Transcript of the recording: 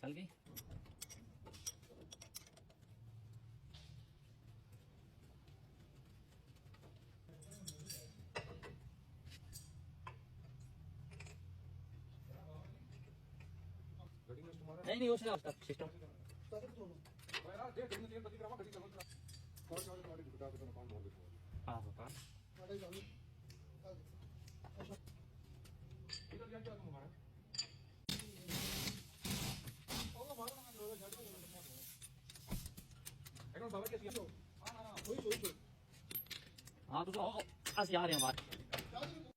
हल्की नहीं नहीं उसका उसका सिस्टम हाँ हाँ हाँ तो आज आ रहे हैं बात